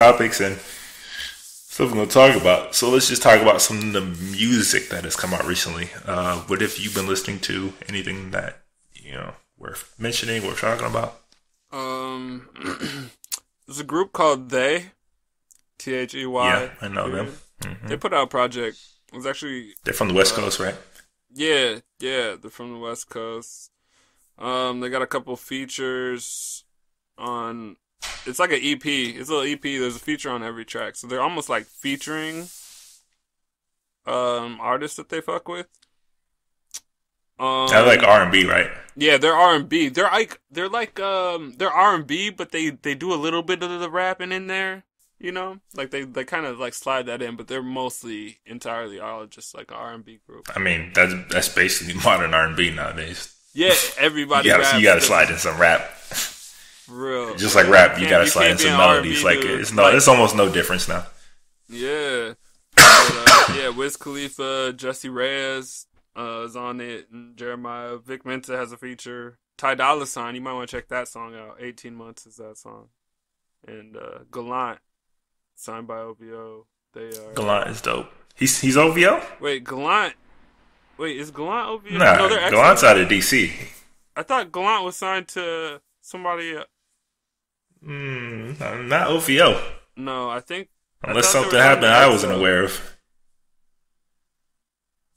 topics and stuff we're going to talk about. So let's just talk about some of the music that has come out recently. What have you been listening to? Anything that, worth mentioning, worth talking about? There's a group called They, They. Yeah, I know them. Mm-hmm. They put out a project. It was actually... They're from the West Coast, right? Yeah, they're from the West Coast. They got a couple features on... It's like an EP. It's a little EP. There's a feature on every track. So they're almost like featuring artists that they fuck with. They're like R&B, right? Yeah, they're R&B. They're R&B, but they do a little bit of the rapping in there. You know, like they kind of like slide that in, but they're mostly entirely all just like an R&B group. I mean, that's basically modern R&B nowadays. Yeah, everybody. you gotta slide in some rap. Real. Just like rap, you gotta slide in some melodies. Like it's almost no difference now. Yeah. But, Wiz Khalifa, Jesse Reyes is on it, and Jeremiah. Vic Mensa has a feature. Ty Dolla $ign, you might want to check that song out. 18 Months is that song. And Gallant, signed by OVO. Gallant is dope. He's OVO? Wait, Gallant. Wait, is Gallant OVO? Nah, no, they're Gallant's out of DC. I thought Gallant was signed to somebody. Not OVO. No, I unless something happened I wasn't aware of.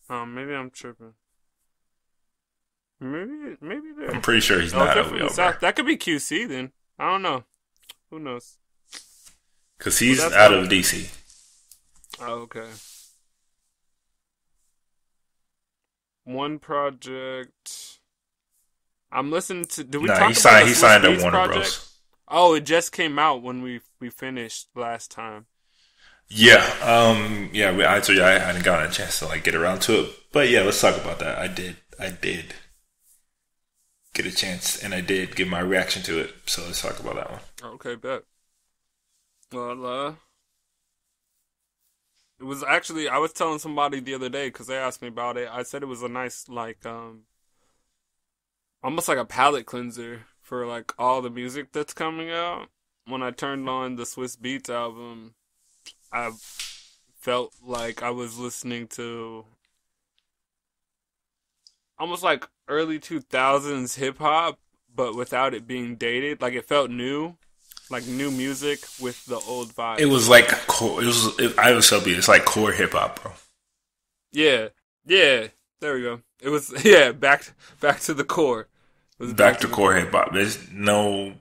Maybe I'm tripping. Maybe they're... I'm pretty sure he's not OVO. That could be QC then. I don't know. Who knows? Because he's out of DC. Oh, okay. One project. I'm listening to. Did we talk about he signed to Warner project? Bros. Oh, it just came out when we finished last time. Yeah. I told you I hadn't gotten a chance to get around to it, but yeah, let's talk about that. I did get a chance, and I did give my reaction to it. So let's talk about that one. Okay, bet. Well, it was actually, I was telling somebody the other day because they asked me about it. I said it was a nice, almost like a palate cleanser for all the music that's coming out. When I turned on the Swizz Beatz album, I felt like I was listening to almost like early 2000s hip hop, but without it being dated. Like it felt new. Like new music with the old vibe. It was like core. I was so it's like core hip hop, bro. Yeah. There we go. It was back to the core. It was back to core hip hop. There's no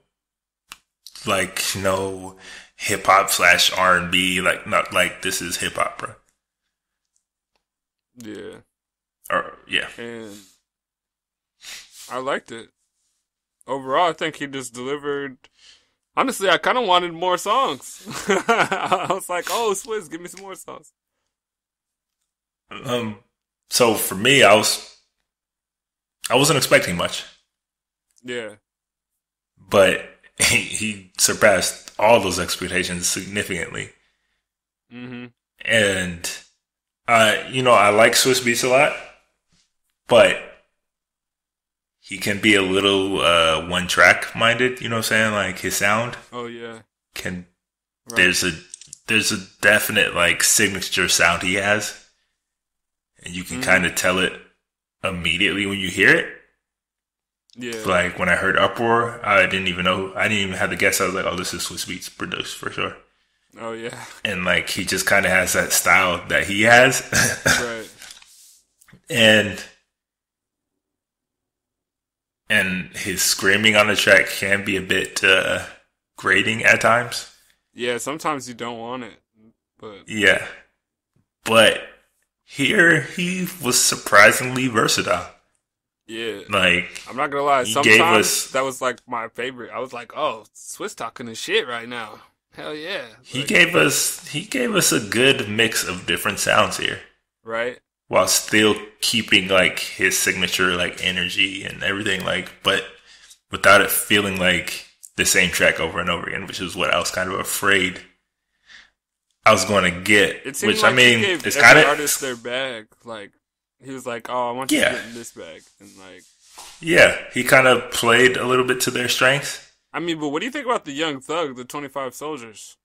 hip hop / R&B. Not like this is hip hop, bro. Yeah. Yeah. And I liked it. Overall, I think he just delivered. Honestly, I kind of wanted more songs. I was like, "Oh, Swizz, give me some more songs." So for me, I wasn't expecting much. Yeah. But he surpassed all those expectations significantly. Mm-hmm. And I like Swizz Beatz a lot, but he can be a little one track minded, you know what I'm saying? Like his sound. Oh yeah. There's a definite signature sound he has. And you can kind of tell it immediately when you hear it. Yeah. Like when I heard Uproar, I didn't even have to guess. I was like, oh, this is Swizz Beatz produced for sure. Oh yeah. And he just kind of has that style that he has. Right. And his screaming on the track can be a bit grating at times. Yeah, sometimes you don't want it, but yeah. But here he was surprisingly versatile. Yeah, I'm not gonna lie. Sometimes that was my favorite. I was like, "Oh, Swizz talking his shit right now." Hell yeah! He gave us a good mix of different sounds here, right? While still keeping his signature energy and everything, but without it feeling like the same track over and over again, which is what I was kind of afraid I was going to get. It seemed which like I mean, he gave it's every kind of artist their bag. He was like, "Oh, I want you to get in this bag," and yeah, he kind of played a little bit to their strengths. I mean, but what do you think about the Young Thug, the 25 Soldiers?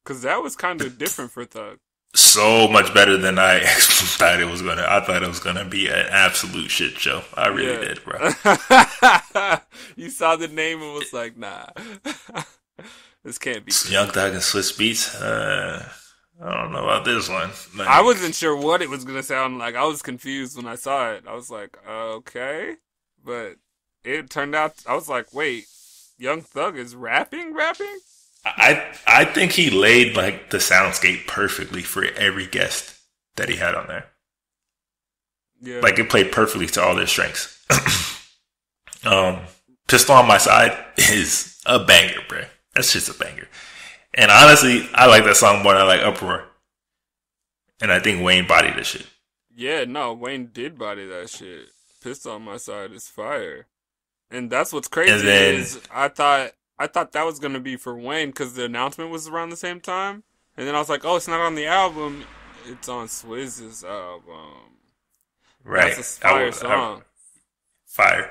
Cause that was kind of different for Thug. So much better than I thought it was gonna. I thought it was gonna be an absolute shit show. I really did, bro. You saw the name and was like, nah, this can't be. Young Thug and Swizz Beatz. I don't know about this one. Like, I wasn't sure what it was gonna sound like. I was confused when I saw it. I was like, okay, but it turned out. I was like, wait, Young Thug is rapping. I think he laid like the soundscape perfectly for every guest that he had on there. Yeah, like it played perfectly to all their strengths. Pistol on My Side is a banger, bro. That's just a banger. And honestly, I like that song more than I like Uproar. And I think Wayne bodied this shit. Yeah, no, Wayne did body that shit. Pistol on My Side is fire. And that's what's crazy is I thought that was going to be for Wayne because the announcement was around the same time. And then I was like, oh, it's not on the album. It's on Swizz's album. Right. That's a fire song. Fire.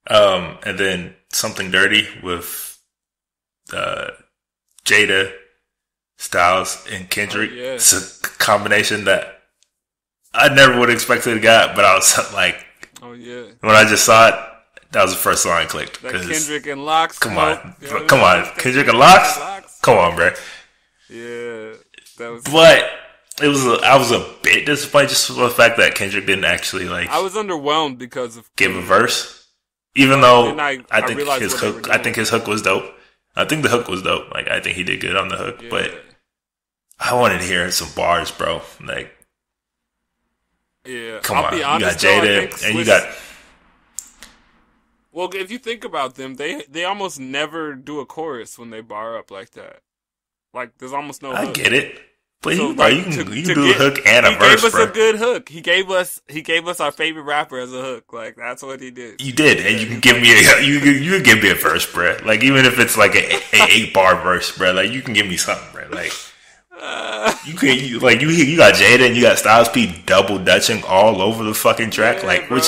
And then Something Dirty with Jada, Styles, and Kendrick. Oh, yeah. It's a combination that I never would have expected to get, but I was like, oh yeah. When I just saw it, that was the first song I clicked. That Kendrick and Locks. Come on. Kendrick and Locks? Come on, bro. Yeah. That was. But I was a bit disappointed just for the fact that Kendrick didn't actually like. I was underwhelmed because of give a verse, even though I think his hook was dope. I think the hook was dope. Like I think he did good on the hook, but I wanted to hear some bars, bro. Like, yeah, come on, you got Jada and you got. Well, if you think about them, they almost never do a chorus when they bar up like that. Like, there's almost no hook. I get it. But so, you can do a hook and a verse, He gave us bro. a good hook. He gave us our favorite rapper as a hook. Like, that's what he did. You did, and you can give me you can give me a verse, bro. Like, even if it's like a 8-bar verse, bro. Like, you can give me something, bro. Like, you got Jada and you got Styles P double dutching all over the fucking track, like, bro.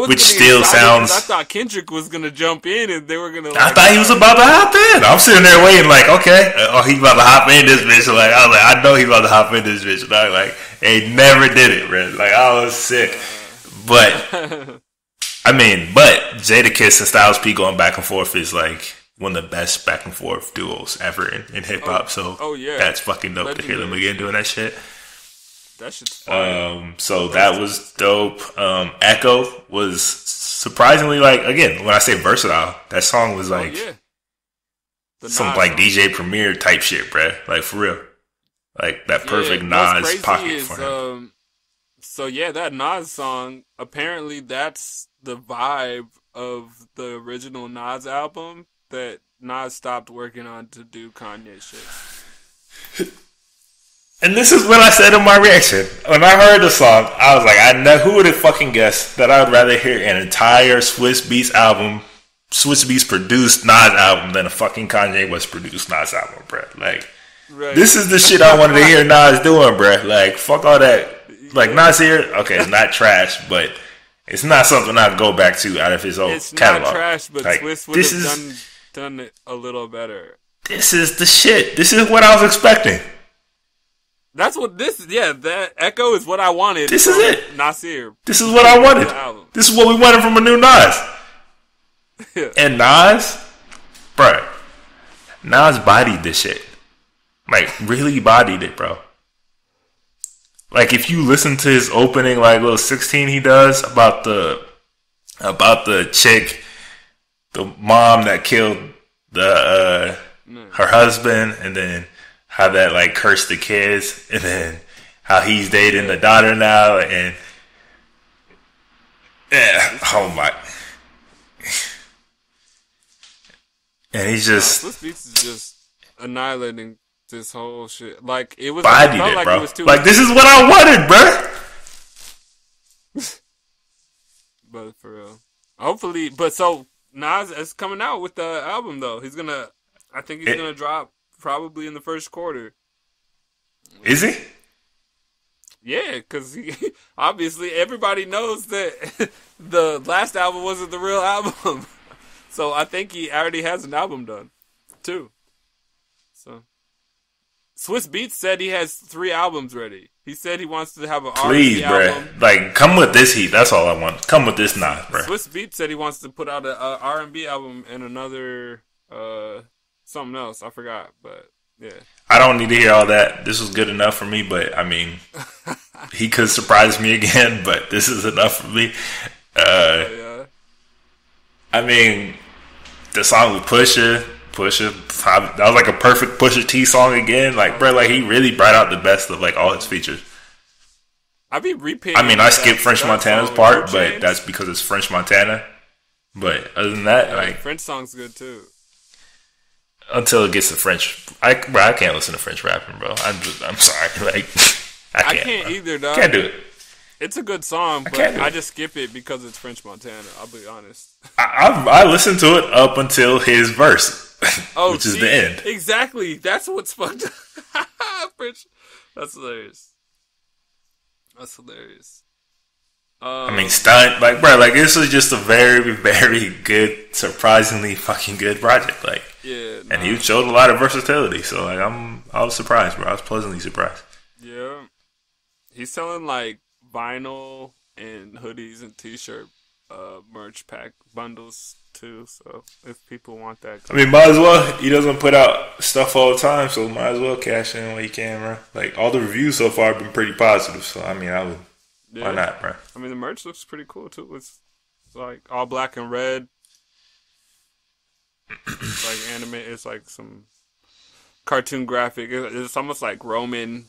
which still sounds. I thought Kendrick was gonna jump in and they were gonna. I thought he was about to hop in. I'm sitting there waiting, like, okay, he's about to hop in this bitch. Like, I was like, I know he's about to hop in this bitch. And I was like, he never did it, bro. Like, I was sick. But Jada Kiss and Styles P going back and forth is like one of the best back and forth duos ever in hip hop. That's fucking dope to hear them again doing that shit. That shit's fire. So that was dope. Echo was surprisingly, like, again, when I say versatile, that song was like some like DJ Premier type shit, bruh. Like, for real. Like, that perfect Nas pocket for him. So yeah, that Nas song, apparently that's the vibe of the original Nas album that Nas stopped working on to do Kanye shit. And this is when I said in my reaction, when I heard the song, I was like, who would have fucking guessed that I would rather hear an entire Swizz Beatz album, Swizz Beatz produced Nas album than a fucking Kanye West produced Nas album, bruh. Like, This is the shit I wanted to hear Nas doing, bruh. Like, fuck all that. Like, Nas here, okay, it's not trash, but it's not something I'd go back to out of his old catalog. It's not trash, but like, Swizz would have done it a little better. This is the shit. This is what I was expecting. That's what that Echo is what I wanted. This is it. Nasir. This is what I wanted. This is what we wanted from a new Nas. And Nas, bro, Nas bodied this shit. Like, really bodied it, bro. Like, if you listen to his opening, like, little 16 he does about the chick, the mom that killed her husband, and then how that, like, cursed the kids, and then how he's dating the daughter now, and oh my. And he's just. Swizz Beatz is just annihilating this whole shit. Like, it was. Bodied it, like, bro. It was like, this is what I wanted, bro. But for real. Hopefully. But so, Nas is coming out with the album, though. I think he's going to drop. Probably in the first quarter. Is he? Yeah, because obviously everybody knows that the last album wasn't the real album. So I think he already has an album done, too. So Swizz Beatz said he has 3 albums ready. He said he wants to have an Please, R&B bruh. album. Like, come with this heat. That's all I want. Come with this Nas, bruh. Swizz Beatz said he wants to put out an R&B album and another something else. I forgot, but yeah. I don't need to hear all that. This was good enough for me, but I mean, he could surprise me again, but this is enough for me. Yeah. I mean, the song with Pusha, that was like a perfect Pusha T song again. Like, bro, like he really brought out the best of like all his features. I be repeating. I mean, I skipped French Montana's part, but that's because it's French Montana. But other than that, yeah, like French song's good too. Until it gets to French, I can't listen to French rapping, bro. I'm sorry, like I can't either, dog. Can't do it. It's a good song, but I just skip it because it's French Montana. I'll be honest. I listened to it up until his verse, which is the end. Exactly. That's what's fucked up. French. That's hilarious. I mean, stunt, like, bro, like this was just a very, very good, surprisingly fucking good project, like, yeah, and he showed a lot of versatility. So, like, I was surprised, bro. I was pleasantly surprised. Yeah, he's selling like vinyl and hoodies and t-shirt merch pack bundles too. So if people want that, I mean, might as well. He doesn't put out stuff all the time, so might as well cash in when you can, bro. Like all the reviews so far have been pretty positive. So I mean, I would. Yeah. Why not, bro? I mean, the merch looks pretty cool too. It's like all black and red. It's like anime. It's like some cartoon graphic. It's almost like Roman-esque.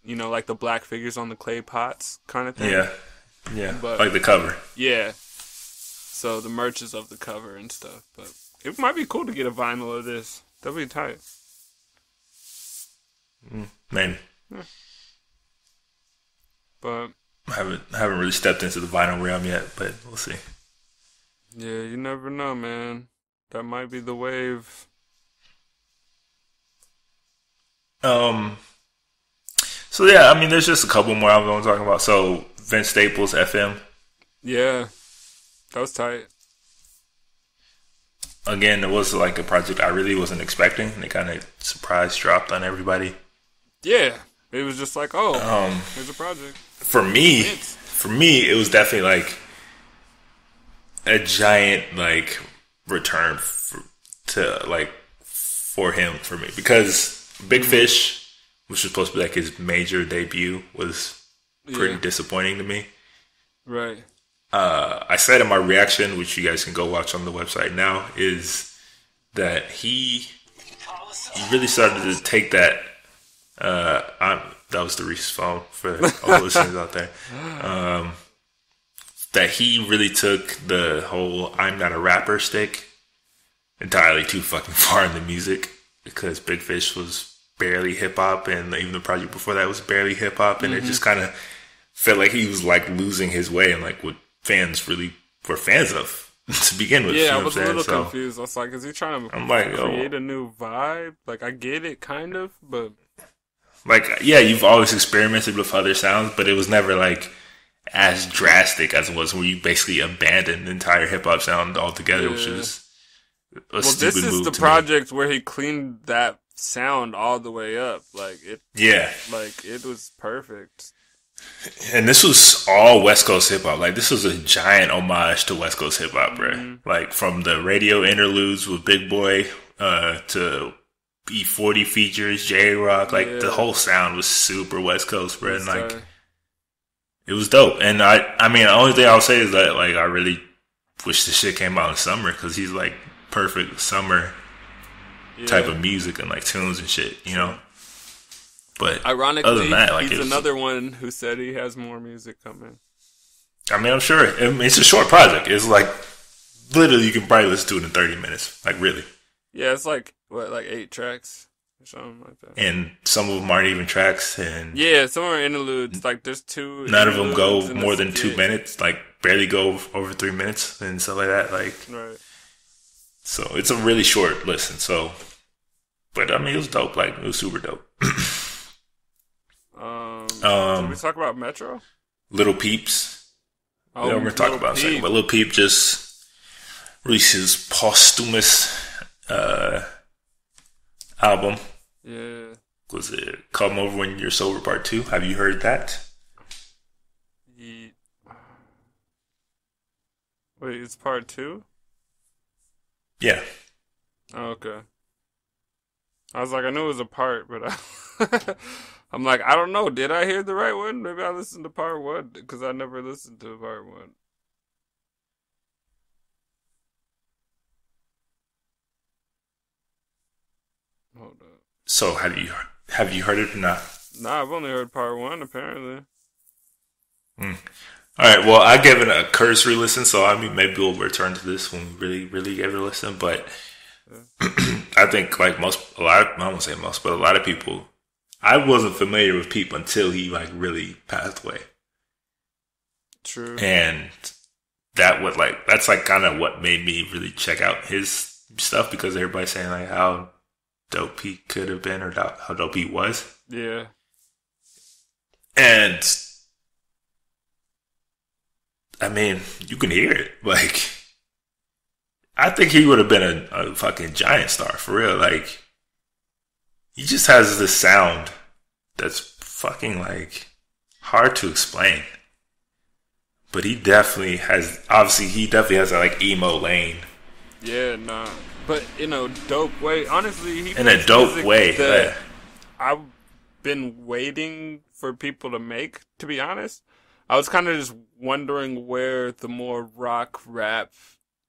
You know, like the black figures on the clay pots kind of thing. Yeah. But, like the cover. Yeah. So the merch is of the cover and stuff. But it might be cool to get a vinyl of this. That'd be tight. Maybe. Yeah. But I haven't really stepped into the vinyl realm yet, but we'll see. Yeah, you never know, man. That might be the wave. So yeah, I mean, there's just a couple more I'm going to talk about. So Vince Staples, FM. Yeah, that was tight. Again, it was like a project I really wasn't expecting. They kind of surprise dropped on everybody. Yeah, it was just like, oh, here's a project. For me, it was definitely like a giant like return for him for me, because Big Fish, which was supposed to be like his major debut, was pretty disappointing to me. Right. I said in my reaction, which you guys can go watch on the website now, is that he really started to take that. That was the Reese's phone for all the listeners out there. That he really took the whole "I'm not a rapper" stick entirely too fucking far in the music, because Big Fish was barely hip hop, and even the project before that was barely hip hop, and it just kind of felt like he was like losing his way and like what fans really were fans of to begin with. Yeah, I was a little confused. I was like, is he trying to create a new vibe? Like, I get it, kind of, but like, yeah, you've always experimented with other sounds, but it was never like as drastic as it was where you basically abandoned the entire hip hop sound altogether, which is a stupid move. This is the project where he cleaned that sound all the way up. Like it, like it was perfect. And this was all West Coast hip hop. Like, this was a giant homage to West Coast hip hop, bro. Like, from the radio interludes with Big Boy to E40 features, J Rock. Like, the whole sound was super West Coast, bro. And like, it was dope. And I mean, the only thing I'll say is that like, I really wish this shit came out in summer, because he's like perfect summer type of music and like tunes and shit, you know. But ironically, other than that, like, he's another one who said he has more music coming. I mean, I'm sure. I mean, it's a short project. It's like, literally, you can probably listen to it in 30 minutes. Like, really. Yeah, it's like, what, like 8 tracks or something like that. And some of them aren't even tracks. And yeah, some are interludes. Like, there's 2. None of them go more than 2 minutes. Like, barely go over 3 minutes and stuff like that. Like, right. So, it's a really short listen. So, but I mean, it was dope. Like, it was super dope. Did we talk about Metro? Lil Peeps. We're going to talk about it in a second. But Lil Peep just released his posthumous album. Yeah. Was it Come Over When You're Sober Part 2? Have you heard that? Ye- Wait, it's part two? Yeah. Oh, okay. I was like, I knew it was a part, but I'm like, I don't know. Did I hear the right one? Maybe I listened to part one because I never listened to part one. Hold up. So have you heard it or not? Nah, I've only heard part one, apparently. Mm. All right. Well, I gave it a cursory listen, so I mean, maybe we'll return to this when we really give it a listen. But Yeah. I think like I won't say most, but a lot of people, I wasn't familiar with Peep until he like really passed away, True. and that's like kind of what made me really check out his stuff because everybody's saying like how dope he could have been or how dope he was, Yeah. and I mean you can hear it like. I think he would have been a fucking giant star for real. Like, he just has this sound that's fucking like hard to explain. But he definitely has that like emo lane. Yeah, nah. But in a dope way. Honestly, he In a makes dope music way. that Yeah. I've been waiting for people to make, to be honest. I was kind of just wondering where the more rock rap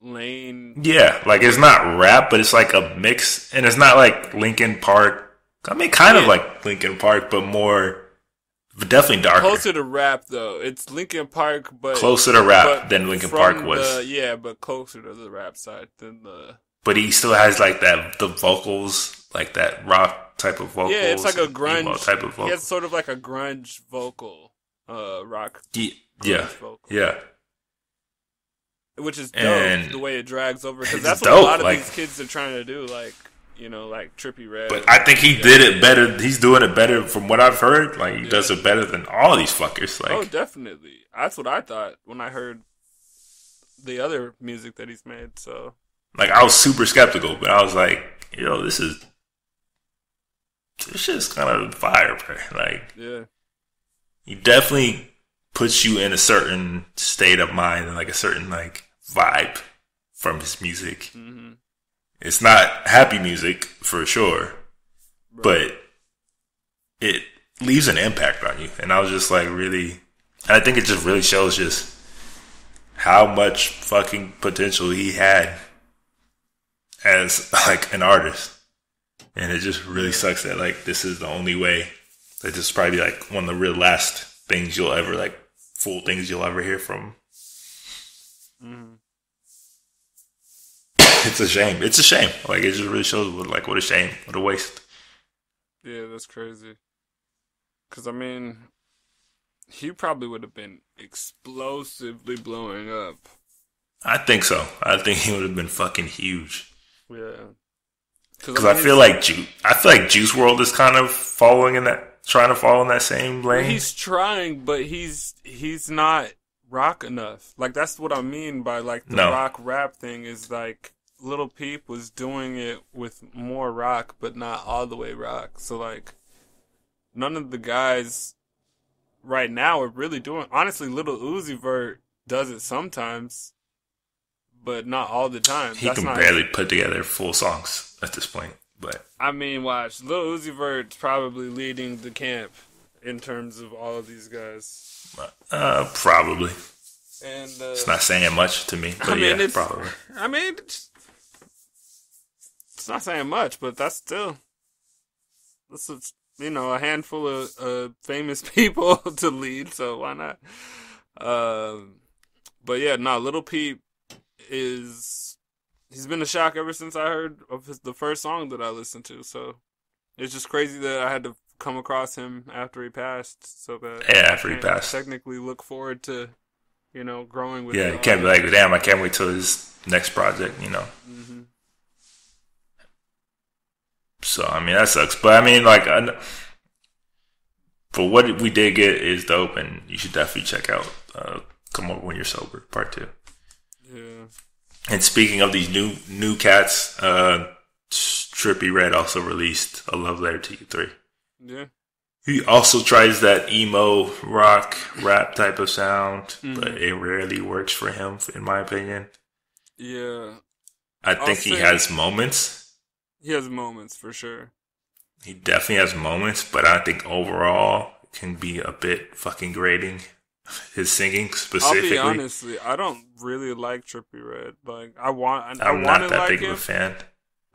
lane. Yeah, like it's not rap, but it's like a mix. And it's not like Linkin Park. I mean, kind of like Linkin Park, but definitely darker. Closer to rap, though. It's Linkin Park, but Closer to rap than Linkin Park was. Yeah, but closer to the rap side than the. But he still has like the vocals, like that rock type of vocals. Yeah, it's like a grunge emo type of vocal. He has sort of like a grunge vocal, rock. Yeah, vocal. yeah. Which is dope, And the way it drags over. Because it's that's what dope, a lot of like- these kids are trying to do, like, like Trippie Redd. But I think he did it better. He's doing it better from what I've heard. Like he does it better than all these fuckers. Like, oh, definitely. That's what I thought when I heard the other music that he's made. So, like I was super skeptical, but I was like, this shit's kind of fire, bro. Like, yeah. he definitely puts you in a certain state of mind and like a certain like vibe from his music. Mm-hmm. It's not happy music for sure, but it leaves an impact on you. And I was just like really, I think it just really shows just how much fucking potential he had as like an artist. And it just really sucks that like this is the only way. That this is probably like one of the real last things you'll ever like full things you'll ever hear from. Mm-hmm. It's a shame. It's a shame. Like it just really shows what a shame, what a waste. Yeah, that's crazy. Because, I mean, he probably would have been explosively blowing up. I think so. I think he would have been fucking huge. Yeah. Because I feel like Juice World is kind of trying to follow in that same lane. He's trying, but he's not rock enough. Like, that's what I mean by, like, the rock rap thing is, like, Lil Peep was doing it with more rock, but not all the way rock. So, like, none of the guys right now are really doing. Honestly, Lil Uzi Vert does it sometimes, but not all the time. He can barely put together full songs at this point. But I mean, watch, Lil Uzi Vert's probably leading the camp in terms of all of these guys. Probably. And it's not saying much to me, but yeah, probably. I mean, it's not saying much, but that's still a handful of famous people to lead, so why not? But yeah, Lil Peep he's been a shock ever since I heard of the first song that I listened to. So it's just crazy that I had to come across him after he passed, so that after he passed, technically look forward to growing with. Yeah, you can't be like, damn, I can't wait till his next project. Mm-hmm. So I mean that sucks, but I mean like, for what we did get is dope, and you should definitely check out "Come Over When You're Sober" Part 2. Yeah. And speaking of these new cats, Trippie Redd also released A Love Letter to You 3. Yeah. He also tries that emo rock rap type of sound, but it rarely works for him, in my opinion. Yeah. I think he has moments. He has moments, for sure. He definitely has moments, but I think overall it can be a bit fucking grating. His singing specifically. I'll be honestly, I don't really like Trippie Redd. Like, I'm not that big of a fan.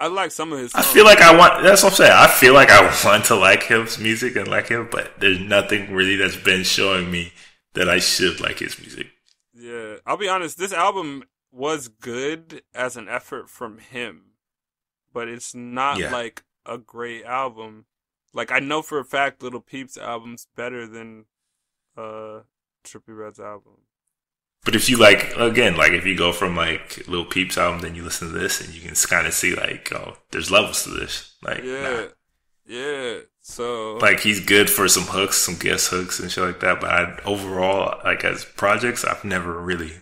I like some of his songs. I feel like that's what I'm saying. I feel like I want to like his music and like him, but there's nothing really that's been showing me that I should like his music. Yeah. I'll be honest, this album was good as an effort from him, but it's not like a great album. Like, I know for a fact Lil Peep's album's better than Trippie Redd's album. But if you if you go from like Lil Peep's album, then you listen to this and you can kind of see like, oh, there's levels to this. Like, yeah. So like he's good for some hooks, some guest hooks and shit like that. But overall, like as projects, I've never really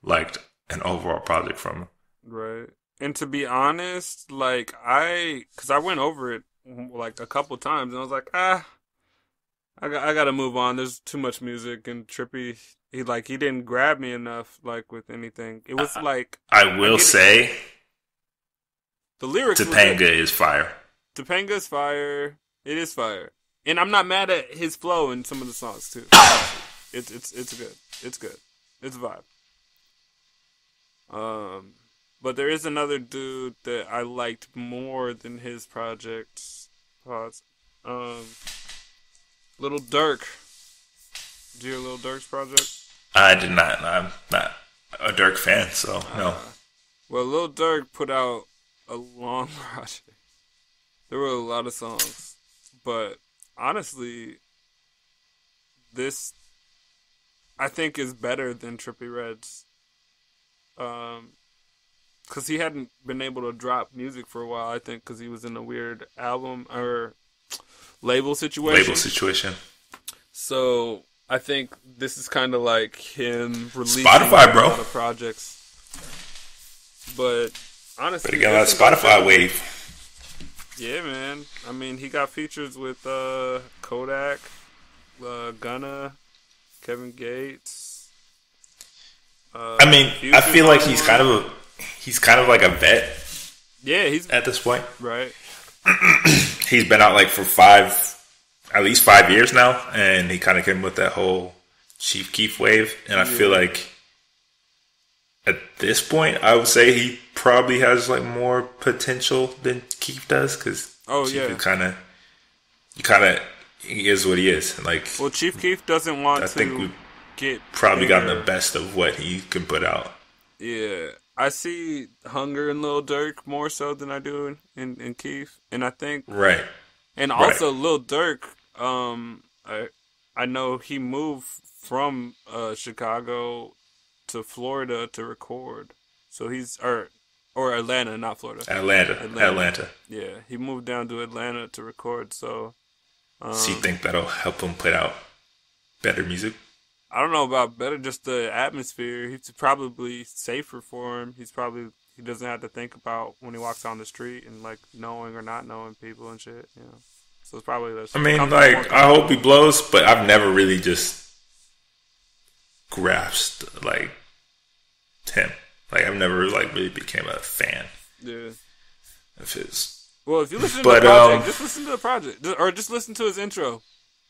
liked an overall project from him. Right. And to be honest, like because I went over it like a couple times and I was like, I gotta move on. There's too much music, and Trippie, he didn't grab me enough, like, with anything. It was like, I will say, the lyrics. Topanga is fire. Topanga is fire. It is fire, and I'm not mad at his flow in some of the songs too. It's good. It's good. It's a vibe. But there is another dude that I liked more than his projects. Pause. Lil Durk. Did you hear Lil Durk's project? I did not. I'm not a Durk fan, so no. Well, Lil Durk put out a long project. There were a lot of songs, but honestly, this I think is better than Trippie Redd's. Because he hadn't been able to drop music for a while, I think, because he was in a weird album or label situation. So I think this is kind of like him releasing Spotify, bro. a lot of projects. But honestly, better get on that Spotify wave. Yeah, man. I mean, he got features with Kodak, Gunna, Kevin Gates. I mean, I feel like he's kind of like a vet. Yeah, he's at this point, right. He's been out like for at least 5 years now, and he kind of came with that whole Chief Keef wave. And I feel like at this point, I would say he probably has like more potential than Keef does, because he is what he is. Like, well, Chief Keef doesn't want I think we get probably gotten the best of what he can put out. Yeah, I see hunger in Lil Durk more so than I do in Keef, and I think right. And also Lil Durk, I know he moved from Chicago to Florida to record, so he's or Atlanta, not Florida. Atlanta. Yeah, he moved down to Atlanta to record. So, so you think that'll help him put out better music? I don't know about better, just the atmosphere. It's probably safer for him. He doesn't have to think about when he walks on the street and like knowing or not knowing people and shit. You know, so it's probably less. I mean, like, I hope he blows, but I've never really just grasped like him. Like, I've never like really became a fan. Yeah. Of his. Well, if you listen to the project, just listen to the project, or just listen to his intro.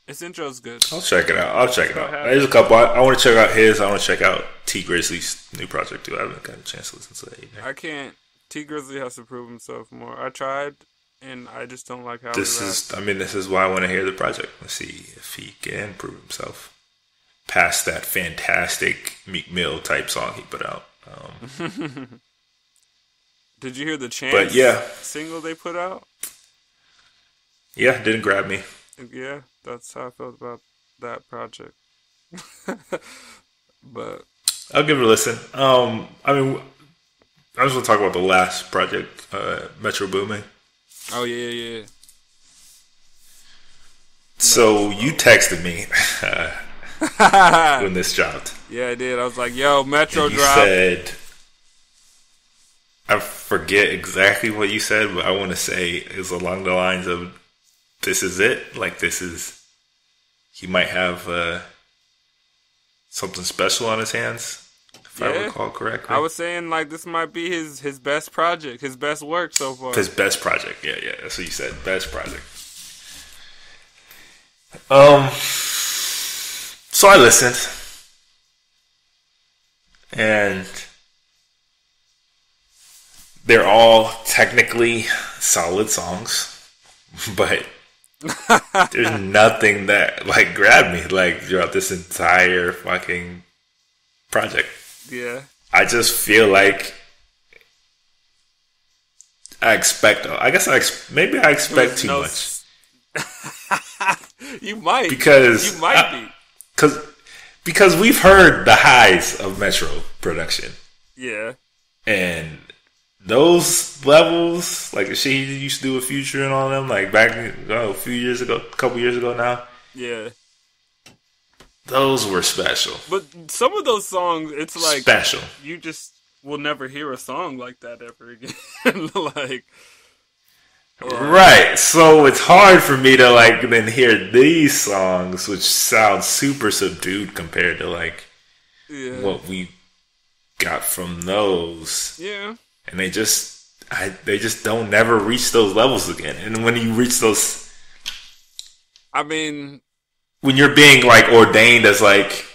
His intro's good. I'll check it out. There's a couple. I want to check out his. I want to check out T Grizzly's new project too. I haven't gotten a chance to listen to that either. I can't. T Grizzly has to prove himself more. I tried, and I just don't like how this is. I mean, this is why I want to hear the project. Let's see if he can prove himself past that fantastic Meek Mill type song he put out. Did you hear the Chance single they put out? Yeah, didn't grab me. Yeah, that's how I felt about that project. But I'll give it a listen. I mean, I just want to talk about the last project, Metro Boomin. Oh yeah. So you texted me when this dropped. Yeah, I did. I was like, "Yo, Metro and you dropped." said, I forget exactly what you said, but I want to say is along the lines of this is it. Like this is he might have something special on his hands, if I recall correctly. I was saying like this might be his best project, his best work so far. His best project, yeah, that's what you said. Best project. So I listened, and they're all technically solid songs, but there's nothing that like grabbed me like throughout this entire fucking project. Yeah. I just feel like I expect too much. You might. Because you might be. Because we've heard the highs of Metro production. Yeah. And those levels, like the shit he used to do with Future and all them, like back a few years ago, a couple years ago now. Yeah. Those were special. But some of those songs, it's like special. You just will never hear a song like that ever again. Like, right. So it's hard for me to like then hear these songs, which sound super subdued compared to like what we got from those. Yeah. And they just don't never reach those levels again. And when you reach those, I mean, when you're being like ordained as like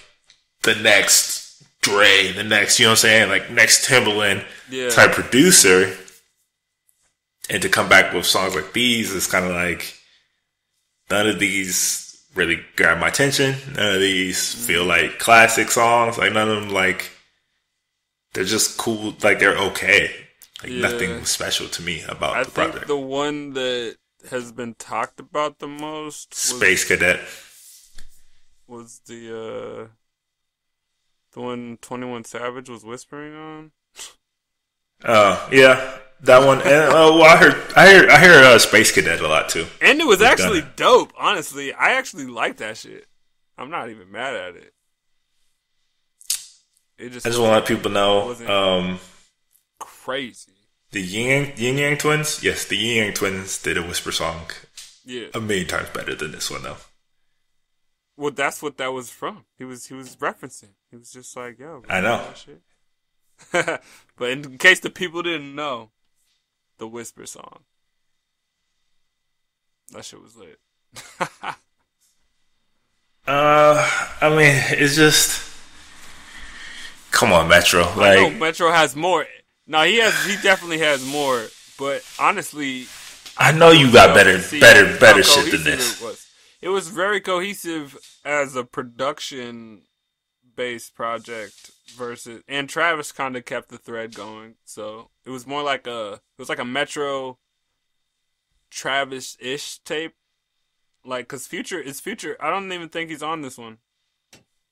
the next Dre, the next, you know what I'm saying, like next Timbaland type producer, and to come back with songs like these is kind of like none of these really grab my attention. None of these feel like classic songs. Like none of them like they're just cool. Like they're okay. Like nothing special to me about the project. I think the one that has been talked about the most, Space Cadet, was the one 21 Savage was whispering on. Yeah, that one. And, I hear Space Cadet a lot too. And it was actually dope. Honestly, I actually like that shit. I'm not even mad at it. I just want to let people know. Crazy. The Yin Yang Twins, yes, the Yin Yang Twins did a whisper song. Yeah, a million times better than this one though. Well, that's what that was from. He was referencing. He was just like, "Yo, I know." Shit. But in case the people didn't know, the whisper song, that shit was lit. I mean, it's just. Come on, Metro. Like, I know Metro has more. No, he definitely has more. But honestly, I know you got better shit than this. It was very cohesive as a production-based project versus, and Travis kind of kept the thread going. So it was more like a Metro Travis-ish tape. Like, cause Future. I don't even think he's on this one.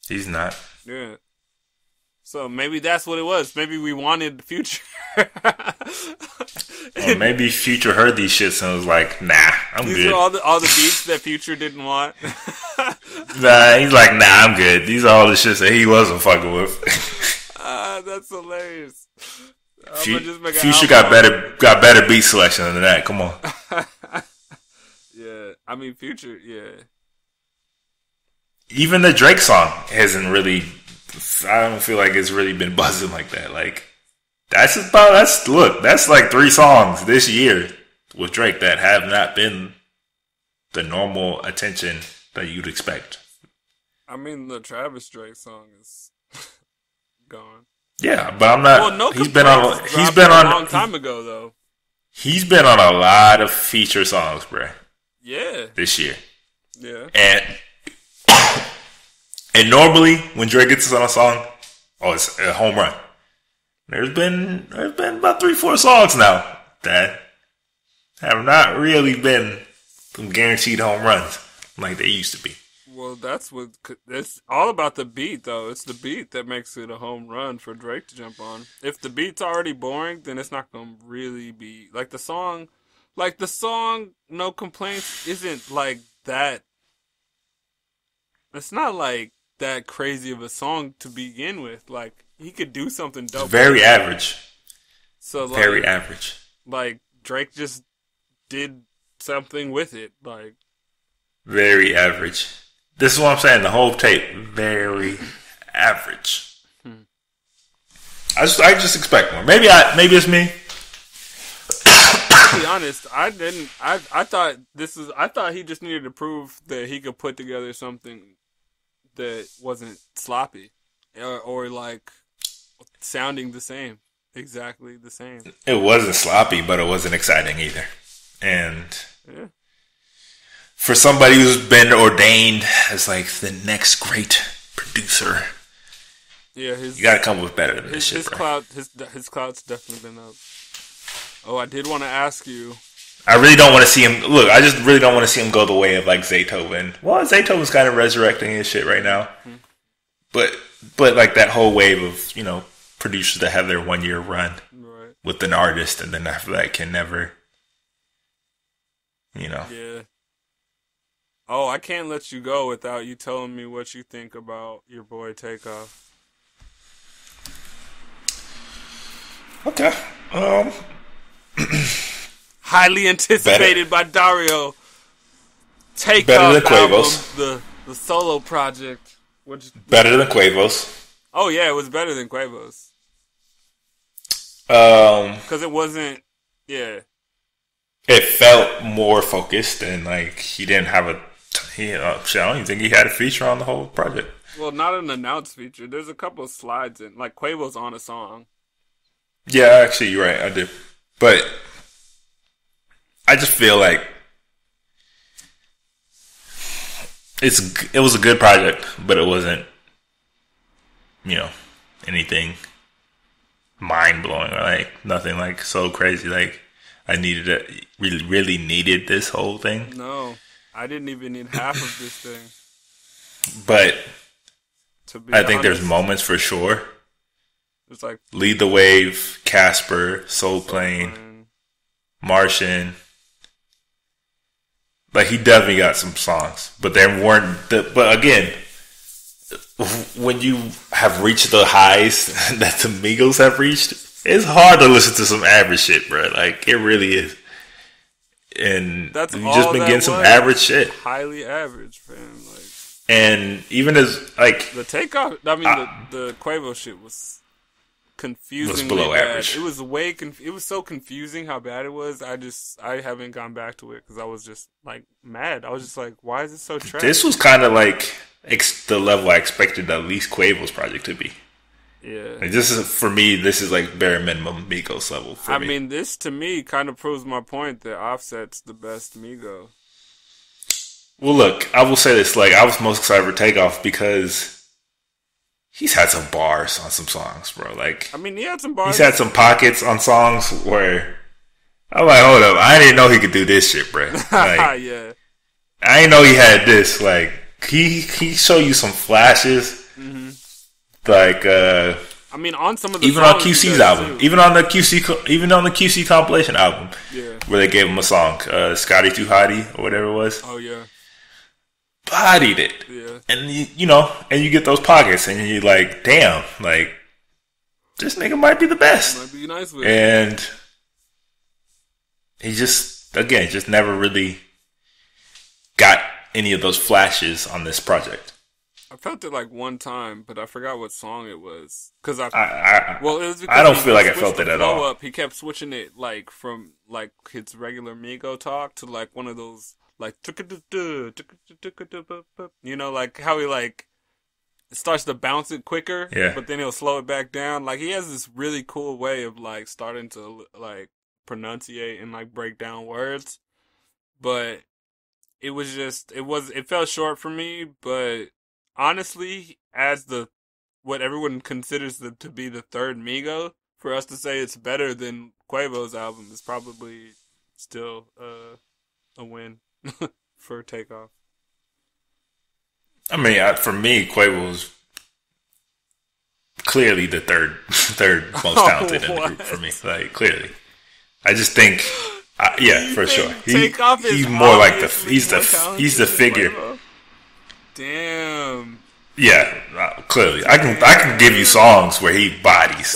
He's not. Yeah. So maybe that's what it was. Maybe we wanted Future. Or maybe Future heard these shits and was like, "Nah, I'm good." These are all the beats that Future didn't want. Nah, he's like, "Nah, I'm good." These are all the shits that he wasn't fucking with. That's hilarious. Future got better beat selection than that. Come on. Yeah, I mean Future. Yeah. Even the Drake song hasn't really. I don't feel like it's really been buzzing like that. Like that's like 3 songs this year with Drake that have not been the normal attention that you'd expect. I mean, the Travis Drake song is gone. Yeah, but I'm not. Well, no, he's been on a long time ago though. He's been on a lot of feature songs, bro. Yeah, this year. Yeah, and normally when Drake gets on a song, it's a home run. There's been about 3-4 songs now that have not really been some guaranteed home runs like they used to be. Well, it's all about the beat, though. It's the beat that makes it a home run for Drake to jump on. If the beat's already boring, then it's not gonna really be like the song. Like the song, No Complaints isn't like that. It's not like that crazy of a song to begin with. Like he could do something dope. Very average. So Very average. Like Drake just did something with it. Like very average. This is what I'm saying. The whole tape, very average. I just expect more. Maybe it's me. To be honest, I didn't. I thought I thought he just needed to prove that he could put together something that wasn't sloppy or like sounding the same, exactly the same. It wasn't sloppy, but it wasn't exciting either. And for somebody who's been ordained as like the next great producer, you gotta come up with better than this shit, bro. His clout's definitely been up. Oh, I did want to ask you. I really don't want to see him. Look, I just really don't want to see him go the way of like Zaytoven. Well, Zaytoven's kind of resurrecting his shit right now, but like that whole wave of producers that have their 1 year run with an artist and then after that can never, Yeah. Oh, I can't let you go without you telling me what you think about your boy Takeoff. Okay. Highly anticipated by Dario. Takeoff better than Quavo's album, the solo project. Better than Quavo's. Oh yeah, it was better than Quavo's. Because it wasn't. Yeah. It felt more focused and like he didn't have I don't even think he had a feature on the whole project. Well, not an announced feature. There's a couple of slides in. Like Quavo's on a song. Yeah, actually, you're right. I did, but I just feel like it was a good project, but it wasn't, anything mind blowing or like nothing like so crazy. Like I needed it, really needed this whole thing. No, I didn't even need half of this thing. But I think there's moments for sure. It's like Lead the Wave, Casper, Soul Plane, Martian. Like he definitely got some songs, but there weren't. But again, when you have reached the highs that the Migos have reached, it's hard to listen to some average shit, bro. Like it really is. And that's you just been getting some average shit, highly average, fam. Like, and even as like the Takeoff, the Quavo shit was confusing. Was below average. It was it was so confusing how bad it was. I haven't gone back to it because I was just like mad. I was just like, why is it so trash? This was kind of like the level I expected at least Quavo's project to be. Yeah. Like for me, this is like bare minimum Migos level for me. I mean, this to me kind of proves my point that Offset's the best Migo. Well, look, I will say this: like, I was most excited for Takeoff because he's had some bars on some songs, bro. Like, I mean, he had some bars. He's had some pockets on songs where I'm like, hold up, I didn't know he could do this shit, bro. Like, yeah. I didn't know he had this. Like, he showed you some flashes. Mm-hmm. Like, I mean, on some of the even songs on QC's album, even on the QC compilation album, where they gave him a song, "Scotty Too Hottie" or whatever it was. Oh yeah, bodied it. Yeah, and you get those pockets, and you're like, damn, like this nigga might be the best. Might be nice with and it. He just never really got any of those flashes on this project. I felt it like one time, but I forgot what song it was. Because it was because I don't feel like I felt it at all. Up. He kept switching it like from like his regular Migo talk to like one of those like like how he like starts to bounce it quicker, but then he'll slow it back down. Like he has this really cool way of like starting to like pronunciate and like break down words, but it fell short for me, but. Honestly, as what everyone considers to be the third Migo, for us to say it's better than Quavo's album is probably still a win for Takeoff. I mean, for me, Quavo's clearly the third most talented in the group for me. Like clearly, I just think, for sure, he's more like he's the figure. Quavo? Damn. Yeah, clearly. I can give you songs where he bodies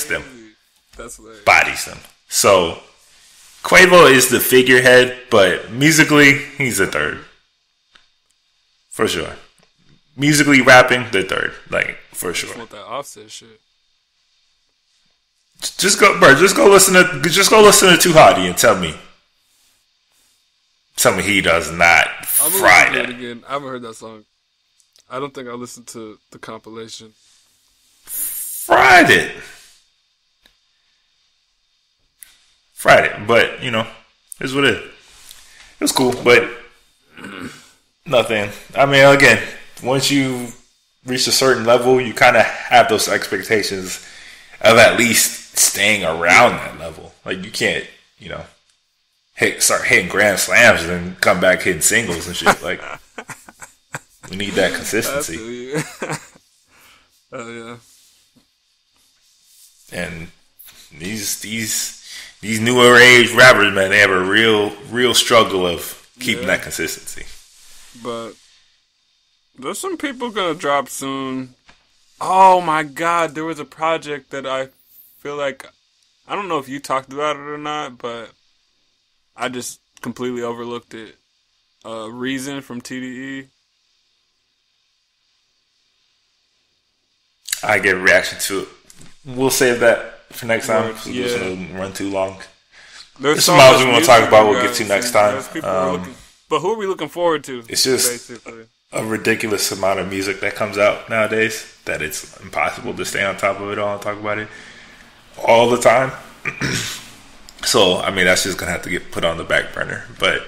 them. That's hilarious. bodies them. So Quavo is the figurehead, but musically, he's the third. For sure. Musically rapping, the third. Like, for sure. I want that Offset shit. Just go listen to Too Hotty and tell me he does not fry that. Again. I haven't heard that song. I don't think I listened to the compilation. Fried it, but it's what it is. It was cool, but nothing. I mean, again, once you reach a certain level, you kind of have those expectations of at least staying around that level. Like, you can't, start hitting grand slams and then come back hitting singles and shit. Like, we need that consistency. Oh yeah. And these newer age rappers, man, they have a real struggle of keeping that consistency. But there's some people gonna drop soon. Oh my God, there was a project that I feel like, I don't know if you talked about it or not, but I just completely overlooked it. Reason from TDE. I get a reaction to it. We'll save that for next time. So Yeah. it's going to run too long. There's some albums we want to talk about. We'll get to next time. But who are we looking forward to? It's just basically a ridiculous amount of music that comes out nowadays that it's impossible to stay on top of it all and talk about it all the time. So, I mean, that's just going to have to get put on the back burner. But